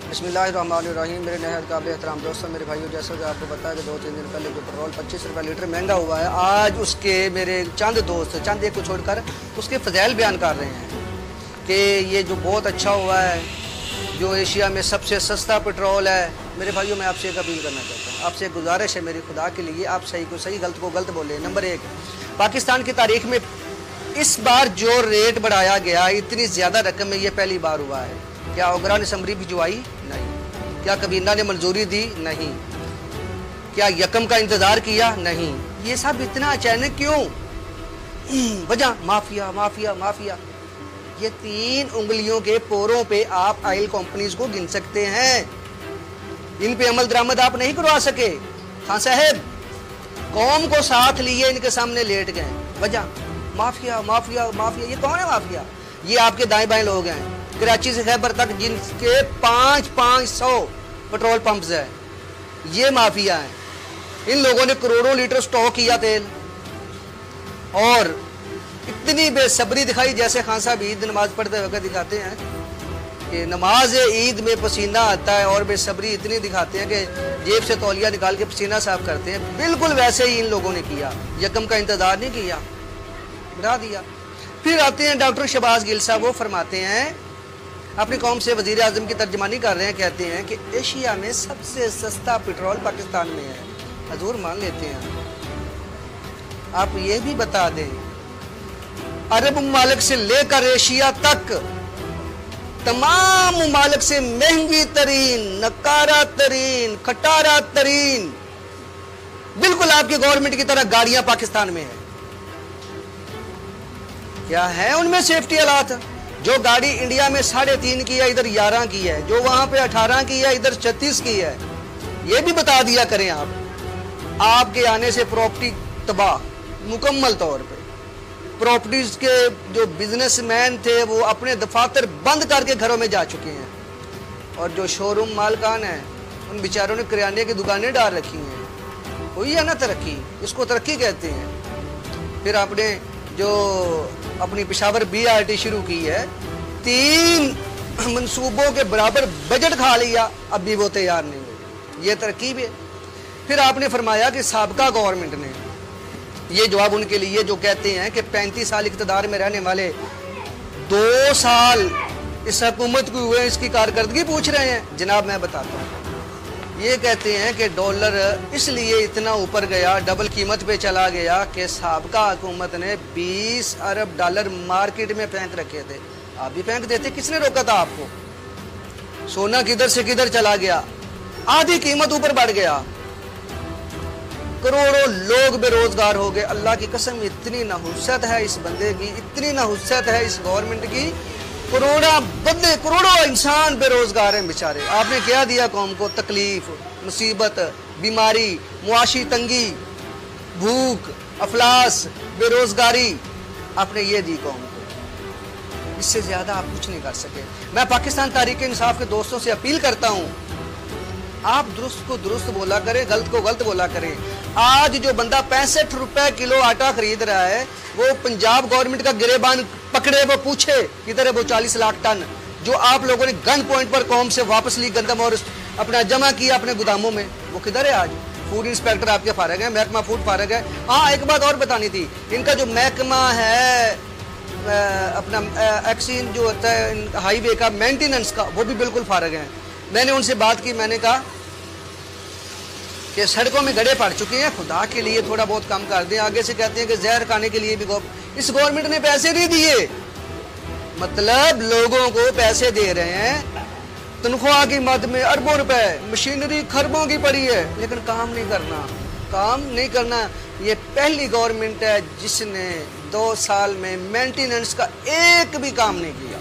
बिस्मिल्लाहिर्रहमानिर्रहीम। मेरे नहायत काबिल एहतराम दोस्तों, मेरे भाइयों, जैसा कि आपको पता है कि 2-3 दिन पहले जो पेट्रोल 25 रुपये लीटर महंगा हुआ है, आज उसके मेरे चंद दोस्त, चंद एक को छोड़कर उसके फ़ज़ाइल बयान कर रहे हैं कि ये जो बहुत अच्छा हुआ है, जो एशिया में सबसे सस्ता पेट्रोल है। मेरे भाइयों, मैं आपसे एक अपील करना चाहता हूँ, आपसे एक गुजारिश है मेरी, खुदा के लिए आप सही को सही, गलत को गलत बोलें। नंबर 1, पाकिस्तान की तारीख में इस बार जो रेट बढ़ाया गया, इतनी ज़्यादा रकम में ये पहली बार हुआ है। क्या ओगरा ने असम्बली भिजवाई? नहीं। क्या कबीना ने मंजूरी दी? नहीं। क्या यकम का इंतज़ार किया? नहीं। ये सब इतना अचानक क्यों? वजह माफिया माफिया माफिया। ये 3 उंगलियों के पोरों पे आप ऑयल कंपनीज को गिन सकते हैं। इन पे अमल दरामद आप नहीं करवा सके। खान साहब कौम को साथ लिए इनके सामने लेट गए। वजह माफिया माफिया माफिया। ये कौन है माफिया? ये आपके दाएं बाएं लोग हैं, कराची से खैबर तक, जिनके 500 पेट्रोल पंप्स है। ये माफिया हैं। इन लोगों ने करोड़ों लीटर स्टॉक किया तेल, और इतनी बेसब्री दिखाई, जैसे खान साहब ईद नमाज पढ़ते वक्त दिखाते हैं कि नमाज ईद में पसीना आता है, और बेसब्री इतनी दिखाते हैं कि जेब से तौलिया निकाल के पसीना साफ करते हैं। बिल्कुल वैसे ही इन लोगों ने किया, यकम का इंतजार नहीं किया, बढ़ा दिया। फिर आते हैं डॉक्टर शहबाज गिल साहब, वो फरमाते हैं, अपनी कौम से वजीर आजम की तर्जमानी कर रहे हैं, कहते हैं कि एशिया में सबसे सस्ता पेट्रोल पाकिस्तान में है। हजूर मान लेते हैं। आप ये भी बता दें, अरब ममालिक से लेकर एशिया तक तमाम ममालिक से महंगी तरीन, नकारा तरीन, खटारा तरीन, बिल्कुल आपकी गवर्नमेंट की तरह गाड़ियां पाकिस्तान में है। क्या है उनमें सेफ्टी हालात? जो गाड़ी इंडिया में 3.5 की है, इधर 11 की है। जो वहां पे 18 की है, इधर 36 की है। ये भी बता दिया करें आप। आपके आने से प्रॉपर्टी तबाह मुकम्मल तौर पे। प्रॉपर्टीज के जो बिजनेसमैन थे वो अपने दफातर बंद करके घरों में जा चुके हैं, और जो शोरूम मालकान हैं उन बेचारों ने किराने की दुकानें डाल रखी हैं। हुई है ना तरक्की? इसको तरक्की कहते हैं। फिर आपने जो अपनी पेशावर BRT शुरू की है, 3 मंसूबों के बराबर बजट खा लिया, अब भी वो तैयार नहीं हुई। ये तरकीब है। फिर आपने फरमाया कि साबका गवर्नमेंट ने, ये जवाब उनके लिए जो कहते हैं कि 35 साल इक़्तिदार में रहने वाले 2 साल इस हुकूमत को हुए, इसकी कारकर्दगी पूछ रहे हैं। जनाब मैं बताता हूँ, ये कहते हैं कि डॉलर इसलिए इतना ऊपर गया, डबल कीमत पे चला गया कि साबका हुकूमत ने 20 अरब डॉलर मार्केट में फेंक रखे थे। आप भी फेंक देते, किसने रोका था आपको? सोना किधर से किधर चला गया, आधी कीमत ऊपर बढ़ गया, करोड़ों लोग बेरोजगार हो गए। अल्लाह की कसम, इतनी नहुसत है इस बंदे की, इतनी नहुसत है इस गवर्नमेंट की। करोड़ों बंदे, करोड़ों इंसान बेरोजगार हैं बेचारे। आपने क्या दिया कौम को? तकलीफ, मुसीबत, बीमारी, मुआशी तंगी, भूख, अफलास, बेरोजगारी, आपने ये दी कौम को। इससे ज्यादा आप कुछ नहीं कर सके। मैं पाकिस्तान तहरीक इंसाफ के दोस्तों से अपील करता हूँ, आप दुरुस्त को दुरुस्त बोला करें, गलत को गलत बोला करें। आज जो बंदा 65 रुपए किलो आटा खरीद रहा है, वो पंजाब गवर्नमेंट का गिरेबान पकड़े, वो पूछे किधर है वो 40 लाख टन जो आप लोगों ने गन पॉइंट पर कौम से वापस ली गंदम और अपना जमा किया अपने गोदामों में, वो किधर है आज? फूड इंस्पेक्टर आपके फारग है, महकमा फूड फारग है। हाँ, एक बात और बतानी थी, इनका जो महकमा है अपना एक्सीन जो होता है हाईवे का मेंटेनेंस का, वो भी बिल्कुल फारग है। मैंने उनसे बात की, मैंने कहा कि सड़कों में गड्ढे पड़ चुके हैं, खुदा के लिए थोड़ा बहुत कम कर दें। आगे से कहते हैं कि जहर खाने के लिए भी इस गवर्नमेंट ने पैसे नहीं दिए। मतलब लोगों को पैसे दे रहे हैं, तनख्वाह की मद में अरबों रुपए, मशीनरी खरबों की पड़ी है, लेकिन काम नहीं करना, काम नहीं करना। ये पहली गवर्नमेंट है जिसने 2 साल में मेंटेनेंस का एक भी काम नहीं किया।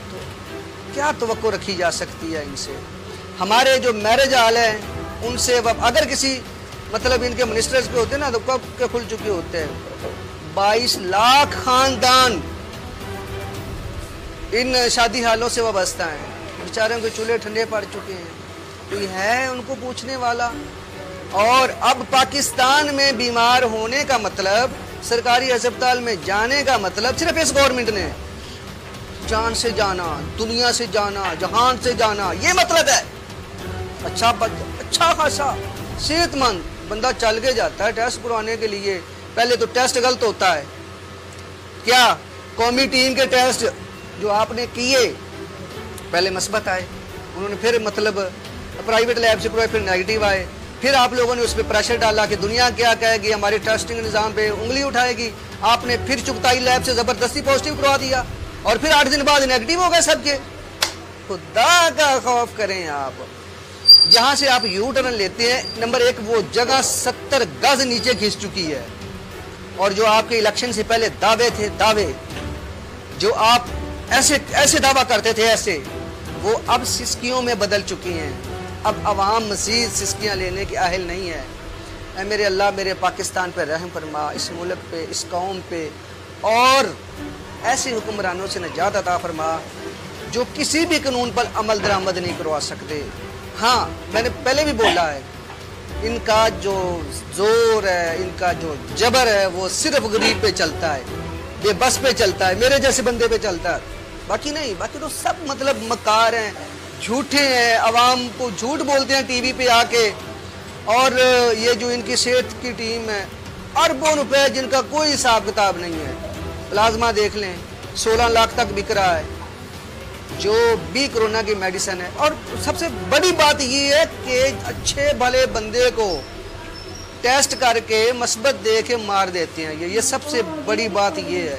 तो क्या तवक्को रखी जा सकती है इनसे? हमारे जो मैरिज हाल है उनसे अगर किसी मतलब इनके मिनिस्टर्स के होते हैं ना, तो कब के खुल चुके होते हैं। 22 लाख खानदान इन शादी हालों से वाबस्ता हैं, बेचारों के चूल्हे ठंडे पड़ चुके हैं। कोई है उनको पूछने वाला? और अब पाकिस्तान में बीमार होने का मतलब, सरकारी अस्पताल में जाने का मतलब सिर्फ इस गवर्नमेंट ने, جان سے جانا، دنیا سے جانا، جہان سے جانا، یہ مطلب ہے۔ اچھا خاصا صحت مند بندہ چل کے جاتا ہے ٹیسٹ کروانے کے لیے، پہلے تو ٹیسٹ غلط ہوتا ہے، کیا قومی ٹیم کے ٹیسٹ جو آپ نے کیے پہلے مثبت آئے، انہوں نے پھر مطلب پرائیویٹ لیب سے پھر نیگیٹو آئے، پھر آپ لوگوں نے اس پہ پریشر ڈالا کہ دنیا کیا کہے گی، ہمارے ٹیسٹنگ نظام پہ انگلی اٹھائے گی، آپ نے پھر چغتائی لیب سے زبردستی پازیٹیو کروا دیا، اور پھر 8 دن بعد نیگیٹو ہو گئے سب کے۔ خدا کا خوف کریں آپ، جہاں سے آپ یو ٹرن لیتے ہیں، نمبر 1 وہ جگہ 70 گز نیچے کھنچ چکی ہے، اور جو آپ کے الیکشن سے پہلے دعوے تھے، جو آپ ایسے دعویٰ کرتے تھے ایسے، وہ اب سسکیوں میں بدل چکی ہیں۔ اب عوام مزید سسکیاں لینے کی اہل نہیں ہے۔ اے میرے اللہ، میرے پاکستان پہ رحم فرما، اس ملک پہ، اس قوم پہ، اور ایسے حکمرانوں سے نجات عطا فرما جو کسی بھی قانون پر عمل درآمد نہیں کروا سکتے۔ ہاں، میں نے پہلے بھی بولا ہے، ان کا جو زور ہے، ان کا جو جبر ہے، وہ صرف غریب پہ چلتا ہے، بے بس پہ چلتا ہے، میرے جیسے بندے پہ چلتا ہے، باقی نہیں۔ باقی تو سب مطلب مکار ہیں، جھوٹے ہیں، عوام کو جھوٹ بولتے ہیں ٹی وی پہ آ کے، اور یہ جو ان کی صحت کی ٹیم ہے، اربوں روپے جن کا کوئی حساب کتاب نہیں ہے۔ پلازمہ دیکھ لیں، 16 لاکھ تک بک رہا ہے، جو بھی کرونا کی میڈیسن ہے۔ اور سب سے بڑی بات یہ ہے کہ اچھے بھلے بندے کو ٹیسٹ کر کے مثبت دے کے مار دیتے ہیں، یہ سب سے بڑی بات یہ ہے۔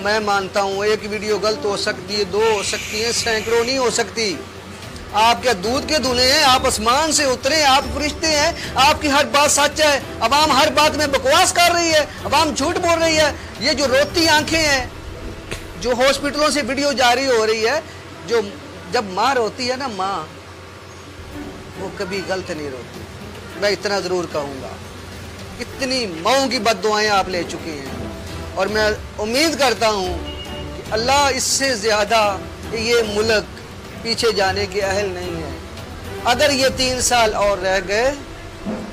میں مانتا ہوں ایک ویڈیو غلط ہو سکتی ہے، 2 ہو سکتی ہیں، سینکڑوں نہیں ہو سکتی۔ آپ کیا دودھ کے دھلے ہیں؟ آپ آسمان سے اترے، آپ فرشتے ہیں، آپ کی ہر بات سچ ہے، عوام ہر بات میں بکواس کر رہی ہے، عوام جھوٹ بول رہی ہے۔ یہ جو روتی آنکھیں ہیں، جو ہاسپٹلوں سے ویڈیو جاری ہو رہی ہے، جو جب ماں روتی ہے نا، ماں وہ کبھی غلط نہیں روتی، میں اتنا ضرور کہوں گا۔ کتنی ماؤں کی بد دعائیں آپ لے چکے ہیں، اور میں امید کرتا ہوں کہ اللہ اس سے زیادہ یہ ملک پیچھے جانے کے اہل نہیں ہے۔ اگر یہ 3 سال اور رہ گئے،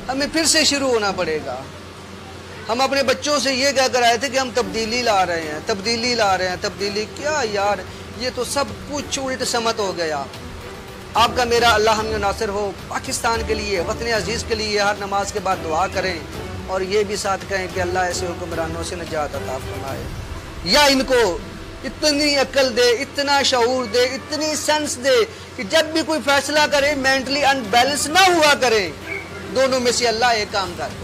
ہمیں پھر سے شروع ہونا پڑے گا۔ ہم اپنے بچوں سے یہ کہہ کر آئے تھے کہ ہم تبدیلی لا رہے ہیں، تبدیلی لا رہے ہیں، تبدیلی کیا یار، یہ تو سب کچھ الٹ سمت ہو گیا۔ آپ کا میرا اللہ ہم ناصر ہو، پاکستان کے لیے، وطن عزیز کے لیے ہر نماز کے بعد دعا کریں، اور یہ بھی ساتھ کہیں کہ اللہ ایسے حکمرانوں سے نجات عطا فرمائے، یا ان کو اتنی عقل دے، اتنا شعور دے، اتنی سینس دے کہ جب بھی کوئی فیصلہ کرے مینٹلی ان بیلنس نہ ہوا کرے، دونوں میں سے اللہ ایک کام کر